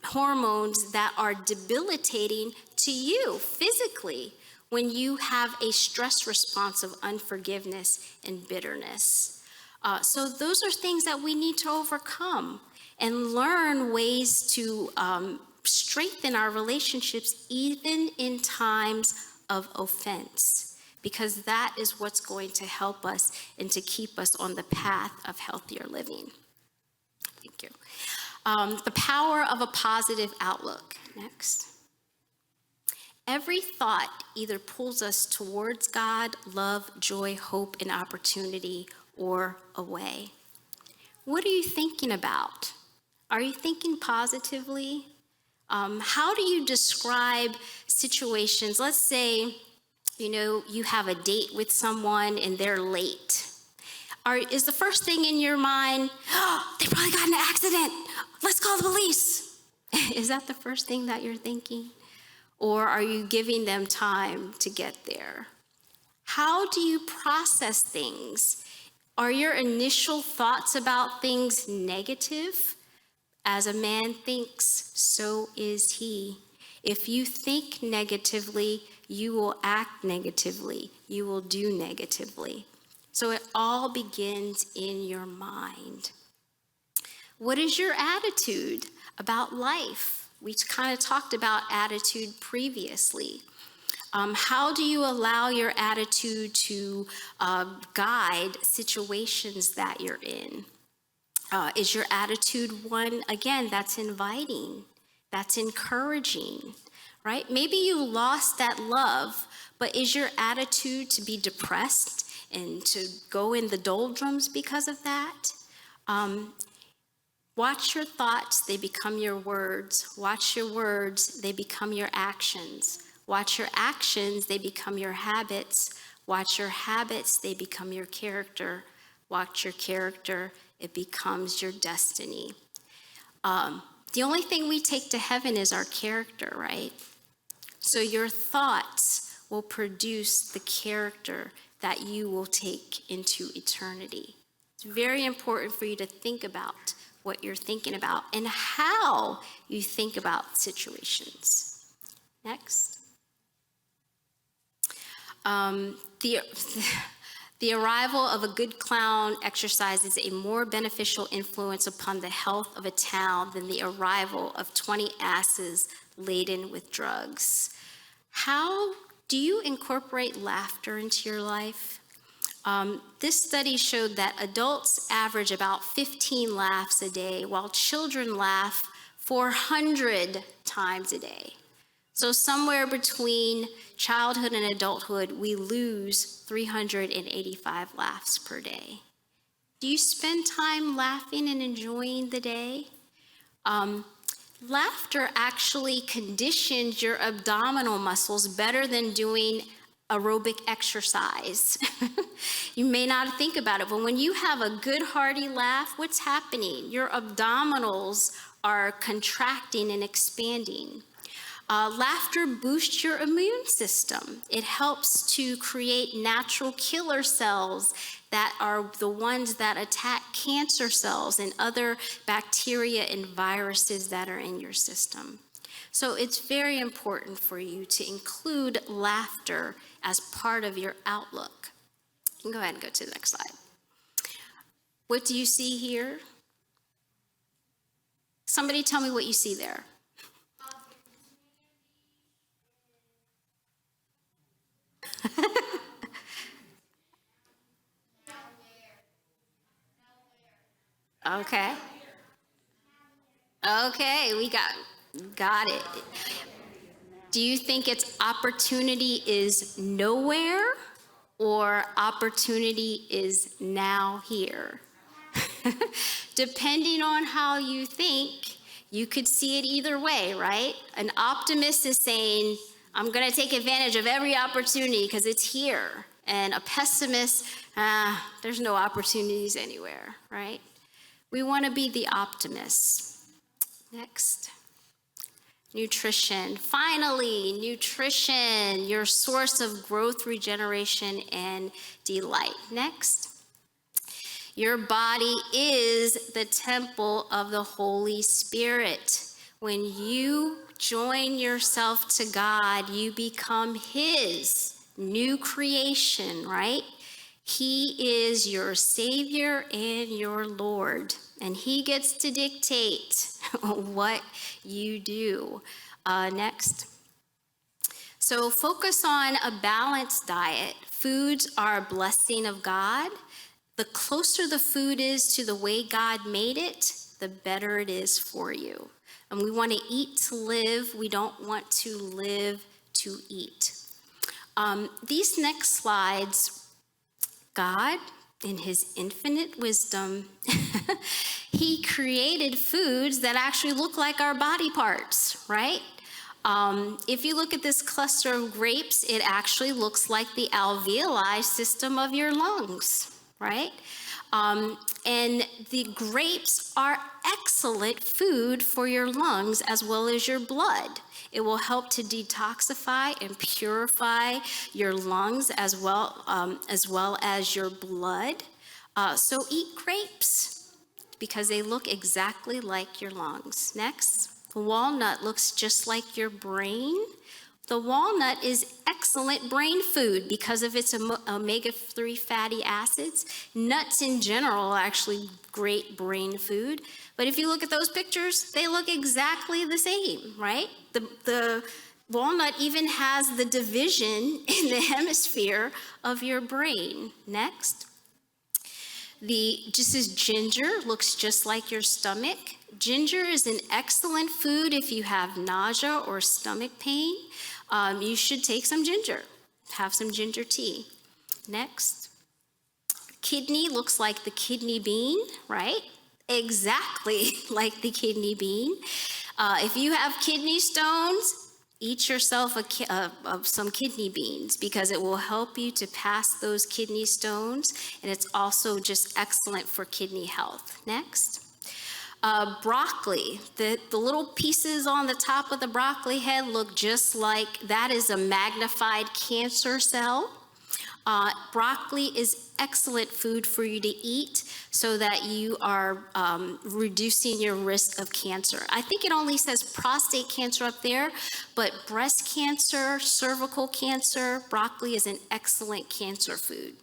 hormones that are debilitating to you physically when you have a stress response of unforgiveness and bitterness. So those are things that we need to overcome and learn ways to strengthen our relationships even in times of offense, because that is what's going to help us and to keep us on the path of healthier living. Thank you. The power of a positive outlook. Next. Every thought either pulls us towards God, love, joy, hope, and opportunity, or away. What are you thinking about? Are you thinking positively? How do you describe situations? Let's say, you have a date with someone and they're late. Is the first thing in your mind, oh, they probably got in an accident, let's call the police? Is that the first thing that you're thinking? Or are you giving them time to get there? How do you process things? Are your initial thoughts about things negative? As a man thinks, so is he. If you think negatively, you will act negatively. You will do negatively. So it all begins in your mind. What is your attitude about life? We kind of talked about attitude previously. How do you allow your attitude to guide situations that you're in? Is your attitude one, again, that's inviting, that's encouraging, right? Maybe you lost that love, but is your attitude to be depressed and to go in the doldrums because of that? Watch your thoughts, they become your words. Watch your words, they become your actions. Watch your actions, they become your habits. Watch your habits, they become your character. Watch your character, it becomes your destiny. The only thing we take to heaven is our character, right? So your thoughts will produce the character that you will take into eternity. It's very important for you to think about what you're thinking about and how you think about situations. Next. The arrival of a good clown exercises a more beneficial influence upon the health of a town than the arrival of 20 asses laden with drugs. How do you incorporate laughter into your life? This study showed that adults average about 15 laughs a day, while children laugh 400 times a day. So somewhere between childhood and adulthood, we lose 385 laughs per day. Do you spend time laughing and enjoying the day? Laughter actually conditions your abdominal muscles better than doing aerobic exercise. You may not think about it, but when you have a good hearty laugh, what's happening? Your abdominals are contracting and expanding. Laughter boosts your immune system. It helps to create natural killer cells that are the ones that attack cancer cells and other bacteria and viruses that are in your system. So it's very important for you to include laughter as part of your outlook. You can go ahead and go to the next slide. What do you see here? Somebody tell me what you see there. Okay. Okay, we got it. Do you think its opportunity is nowhere or opportunity is now here? Depending on how you think, you could see it either way, right? An optimist is saying, I'm going to take advantage of every opportunity because it's here. And a pessimist, there's no opportunities anywhere, right? We want to be the optimists. Next. Nutrition. Finally, nutrition, your source of growth, regeneration, and delight. Next. Your body is the temple of the Holy Spirit. When you join yourself to God, you become His new creation, right? He is your Savior and your Lord, and He gets to dictate what you do. Next. So focus on a balanced diet. Foods are a blessing of God. The closer the food is to the way God made it, the better it is for you. And we want to eat to live. We don't want to live to eat. These next slides, God, in His infinite wisdom, He created foods that actually look like our body parts, right? If you look at this cluster of grapes, it actually looks like the alveoli system of your lungs, right? And the grapes are excellent food for your lungs as well as your blood. It will help to detoxify and purify your lungs as well as your blood. So eat grapes because they look exactly like your lungs. Next, the walnut looks just like your brain. The walnut is excellent brain food because of its omega-3 fatty acids. Nuts in general are actually great brain food. But if you look at those pictures, they look exactly the same, right? The walnut even has the division in the hemisphere of your brain. Next. Just as ginger looks just like your stomach. Ginger is an excellent food if you have nausea or stomach pain. You should take some ginger. Have some ginger tea. Next. Kidney looks like the kidney bean, right? Exactly like the kidney bean. If you have kidney stones, eat yourself some kidney beans because it will help you to pass those kidney stones, and it's also just excellent for kidney health. Next. Broccoli, the little pieces on the top of the broccoli head look just like that is a magnified cancer cell. Broccoli is excellent food for you to eat so that you are reducing your risk of cancer. I think it only says prostate cancer up there, but breast cancer, cervical cancer, broccoli is an excellent cancer food.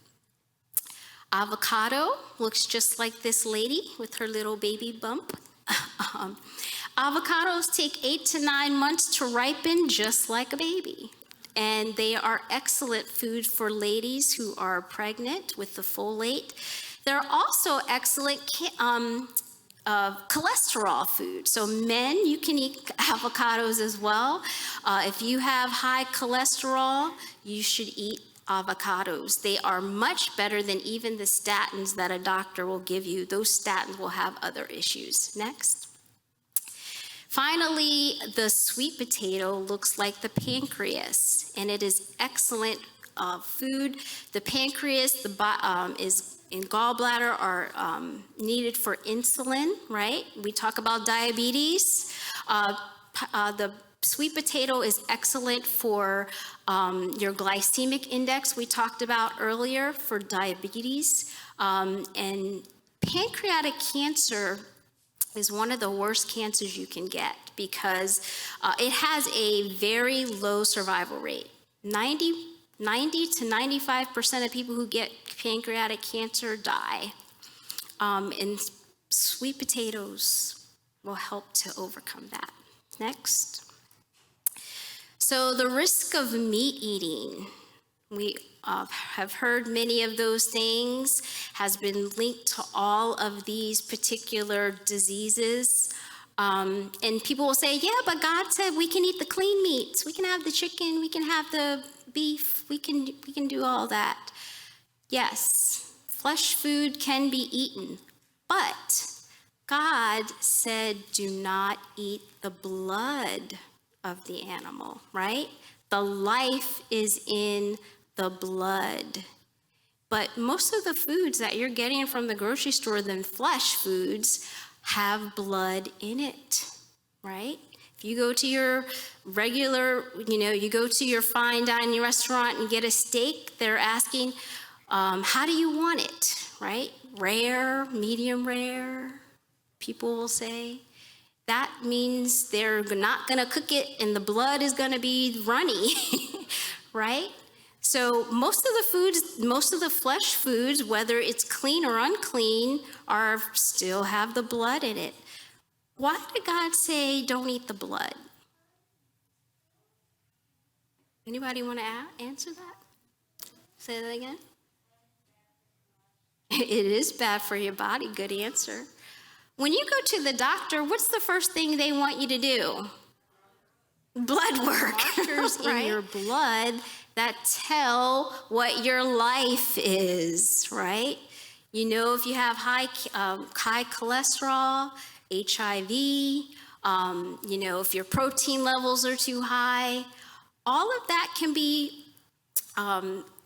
Avocado looks just like this lady with her little baby bump. Avocados take 8 to 9 months to ripen just like a baby. And they are excellent food for ladies who are pregnant with the folate. They're also excellent cholesterol food. So men, you can eat avocados as well. If you have high cholesterol, you should eat avocados. They are much better than even the statins that a doctor will give you. Those statins will have other issues. Next. Finally, the sweet potato looks like the pancreas, and it is excellent food. The pancreas is in gallbladder are needed for insulin, right? We talk about diabetes. The sweet potato is excellent for your glycemic index we talked about earlier for diabetes. And pancreatic cancer is one of the worst cancers you can get because it has a very low survival rate. 90 to 95% of people who get pancreatic cancer die. And sweet potatoes will help to overcome that. Next. So the risk of meat eating, we have heard many of those things, has been linked to all of these particular diseases. And people will say, yeah, but God said we can eat the clean meats. We can have the chicken, we can have the beef, we can do all that. Yes, flesh food can be eaten, but God said do not eat the blood of the animal, right? The life is in the blood. But most of the foods that you're getting from the grocery store, than flesh foods, have blood in it, right? If you go to your regular, you go to your fine dining restaurant and get a steak, they're asking, how do you want it, right? Rare, medium rare, people will say. That means they're not gonna cook it and the blood is gonna be runny, right? So most of the flesh foods, whether it's clean or unclean, still have the blood in it. Why did God say don't eat the blood? Anybody want to answer that? Say that again. It is bad for your body. Good answer. When you go to the doctor, what's the first thing they want you to do? Blood work. Markers right? In your blood that tell what your life is, right? If you have high cholesterol, HIV, if your protein levels are too high, all of that can be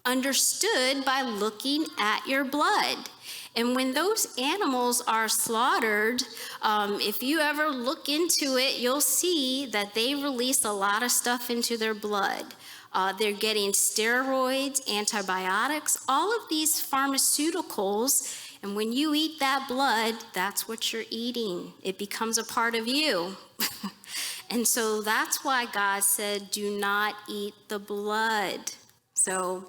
understood by looking at your blood. And when those animals are slaughtered, if you ever look into it, you'll see that they release a lot of stuff into their blood. They're getting steroids, antibiotics, all of these pharmaceuticals. And when you eat that blood, that's what you're eating. It becomes a part of you. And so that's why God said, do not eat the blood. So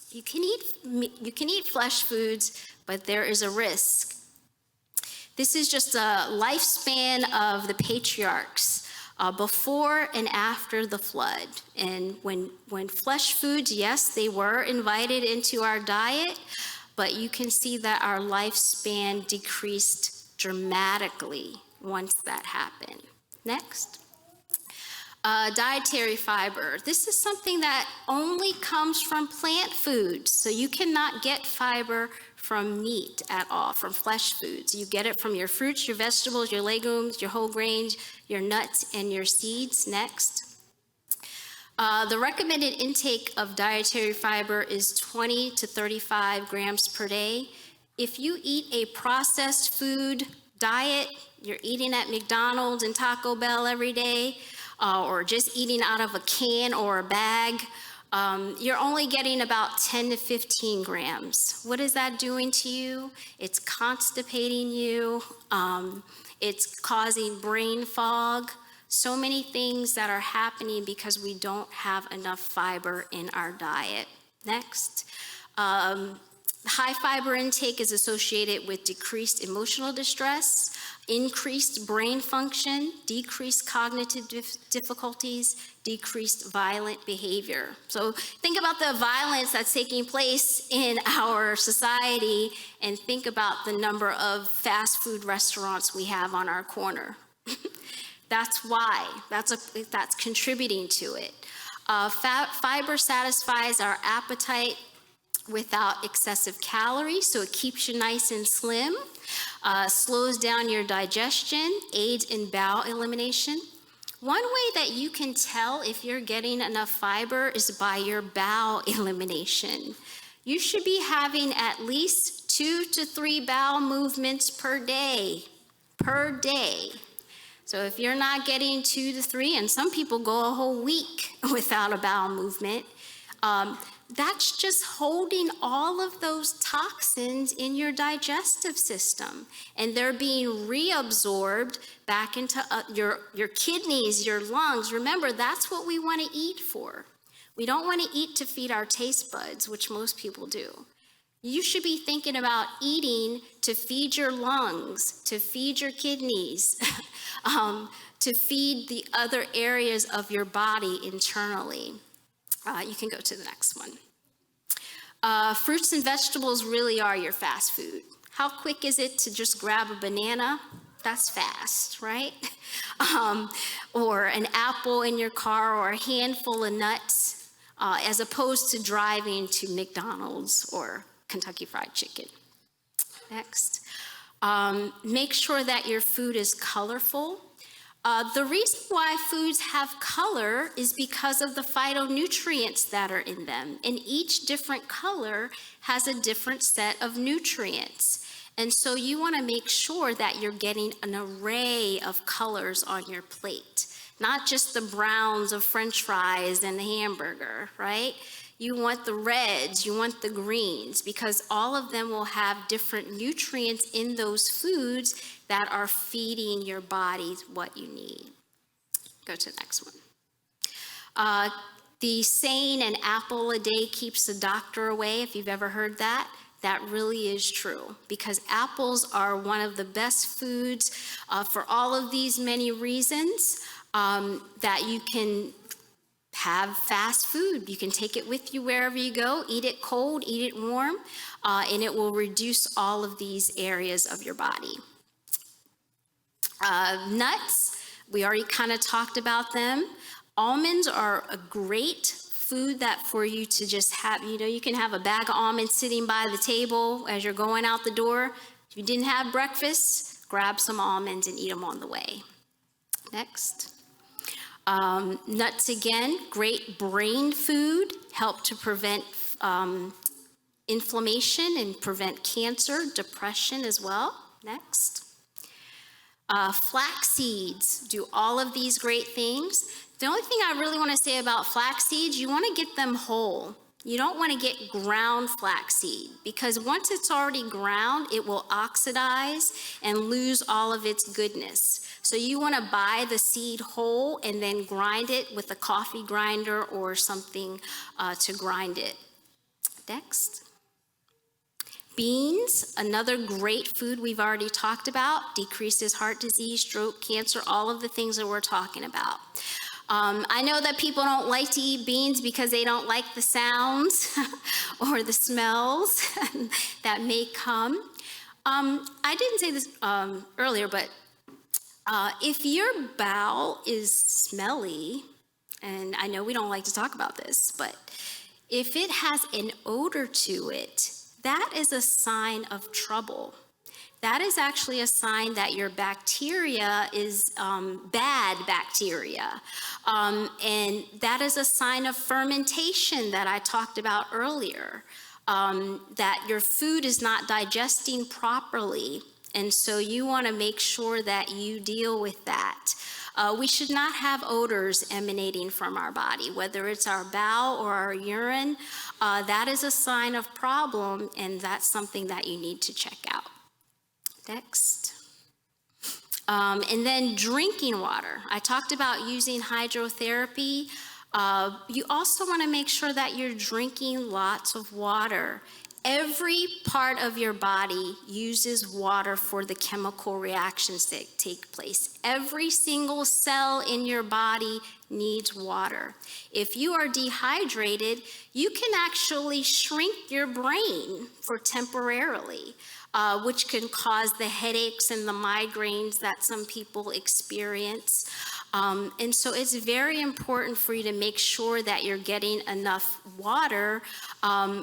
you can eat flesh foods, but there is a risk. This is just a lifespan of the patriarchs before and after the flood. And when flesh foods, yes, they were invited into our diet, but you can see that our lifespan decreased dramatically once that happened. Next. Dietary fiber. This is something that only comes from plant foods. So you cannot get fiber from meat at all, from flesh foods. You get it from your fruits, your vegetables, your legumes, your whole grains, your nuts, and your seeds. Next. The recommended intake of dietary fiber is 20 to 35 grams per day. If you eat a processed food diet, you're eating at McDonald's and Taco Bell every day, or just eating out of a can or a bag, you're only getting about 10 to 15 grams. What is that doing to you? It's constipating you. It's causing brain fog. So many things that are happening because we don't have enough fiber in our diet. Next. High fiber intake is associated with decreased emotional distress. increased brain function, decreased cognitive difficulties, decreased violent behavior. So think about the violence that's taking place in our society and think about the number of fast food restaurants we have on our corner. That's why, that's contributing to it. Fiber satisfies our appetite without excessive calories, so it keeps you nice and slim, slows down your digestion, aids in bowel elimination. One way that you can tell if you're getting enough fiber is by your bowel elimination. You should be having at least 2 to 3 bowel movements per day. So if you're not getting 2 to 3, and some people go a whole week without a bowel movement, that's just holding all of those toxins in your digestive system, and they're being reabsorbed back into your kidneys, your lungs. Remember, that's what we want to eat for. We don't want to eat to feed our taste buds, which most people do. You should be thinking about eating to feed your lungs, to feed your kidneys, to feed the other areas of your body internally. You can go to the next one. Fruits and vegetables really are your fast food. How quick is it to just grab a banana? That's fast, right? Or an apple in your car, or a handful of nuts, as opposed to driving to McDonald's or Kentucky Fried Chicken. Next. Make sure that your food is colorful. The reason why foods have color is because of the phytonutrients that are in them. And each different color has a different set of nutrients. And so you want to make sure that you're getting an array of colors on your plate, not just the browns of French fries and the hamburger, right? You want the reds, you want the greens, because all of them will have different nutrients in those foods that are feeding your body what you need. Go to the next one. The saying, an apple a day keeps the doctor away, if you've ever heard that, that really is true, because apples are one of the best foods for all of these many reasons that you can have fast food. You can take it with you wherever you go, eat it cold, eat it warm, and it will reduce all of these areas of your body. Nuts, we already kind of talked about them. Almonds are a great food that for you to just have, you can have a bag of almonds sitting by the table as you're going out the door. If you didn't have breakfast, grab some almonds and eat them on the way. Next. Nuts, again, great brain food, help to prevent inflammation and prevent cancer, depression as well. Next. Flax seeds do all of these great things. The only thing I really want to say about flax seeds, you want to get them whole. You don't want to get ground flaxseed, because once it's already ground, it will oxidize and lose all of its goodness. So you want to buy the seed whole and then grind it with a coffee grinder or something to grind it. Next. Beans, another great food we've already talked about, decreases heart disease, stroke, cancer, all of the things that we're talking about. I know that people don't like to eat beans because they don't like the sounds or the smells that may come. I didn't say this earlier, but if your bowel is smelly, and I know we don't like to talk about this, but if it has an odor to it, that is a sign of trouble. That is actually a sign that your bacteria is bad bacteria. And that is a sign of fermentation that I talked about earlier, that your food is not digesting properly. And so you want to make sure that you deal with that. We should not have odors emanating from our body, whether it's our bowel or our urine. That is a sign of problem, and that's something that you need to check out. Next. And then drinking water. I talked about using hydrotherapy. You also want to make sure that you're drinking lots of water. Every part of your body uses water for the chemical reactions that take place. Every single cell in your body needs water. If you are dehydrated, you can actually shrink your brain for temporarily, which can cause the headaches and the migraines that some people experience. And so it's very important for you to make sure that you're getting enough water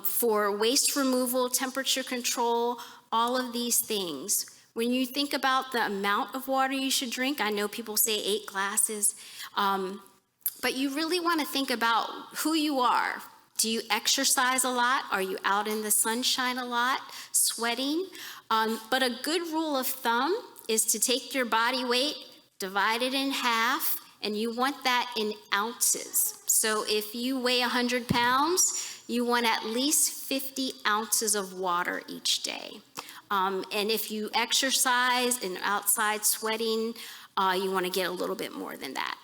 for waste removal, temperature control, all of these things. When you think about the amount of water you should drink, I know people say 8 glasses, but you really want to think about who you are. Do you exercise a lot? Are you out in the sunshine a lot, sweating? But a good rule of thumb is to take your body weight, divide it in half, and you want that in ounces. So if you weigh 100 pounds, you want at least 50 ounces of water each day. And if you exercise and outside sweating, you want to get a little bit more than that.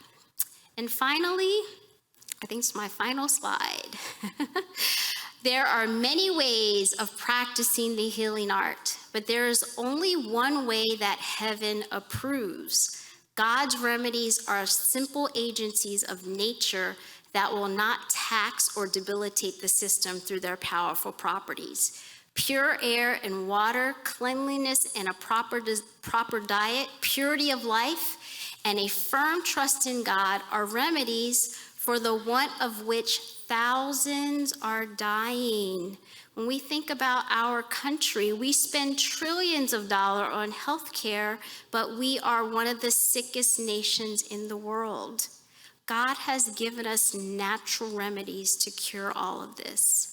And finally, I think it's my final slide. There are many ways of practicing the healing art, but there is only one way that heaven approves. God's remedies are simple agencies of nature that will not tax or debilitate the system through their powerful properties. Pure air and water, cleanliness and a proper diet, purity of life, and a firm trust in God are remedies for the want of which thousands are dying. When we think about our country, we spend trillions of dollars on health care, but we are one of the sickest nations in the world. God has given us natural remedies to cure all of this.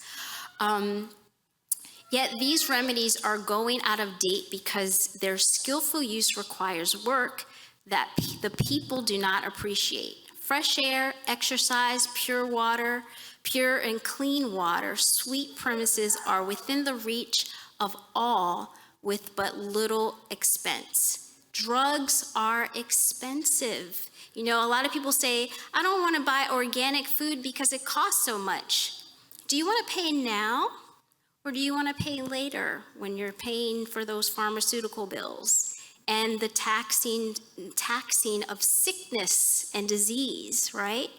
Yet these remedies are going out of date because their skillful use requires work that the people do not appreciate. Fresh air, exercise, pure water, pure and clean water, sweet premises are within the reach of all with but little expense. Drugs are expensive. You know, a lot of people say, I don't want to buy organic food because it costs so much. Do you want to pay now or do you want to pay later when you're paying for those pharmaceutical bills? And the taxing of sickness and disease, right?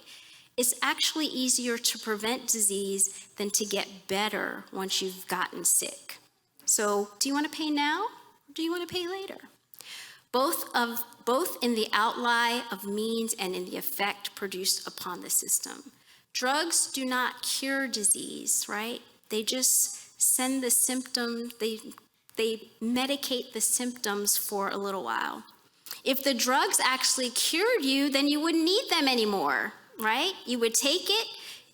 It's actually easier to prevent disease than to get better once you've gotten sick. So do you want to pay now or do you want to pay later? Both in the outlay of means and in the effect produced upon the system. Drugs do not cure disease, right? They just send the symptom, they medicate the symptoms for a little while. If the drugs actually cured you, then you wouldn't need them anymore, right? You would take it,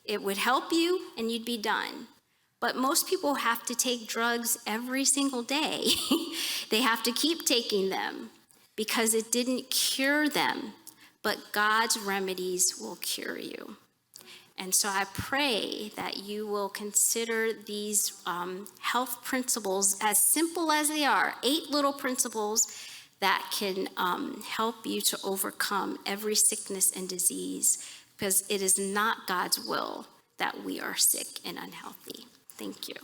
it would help you, and you'd be done. But most people have to take drugs every single day. They have to keep taking them because it didn't cure them, but God's remedies will cure you. And so I pray that you will consider these health principles, as simple as they are, 8 little principles that can help you to overcome every sickness and disease, because it is not God's will that we are sick and unhealthy. Thank you.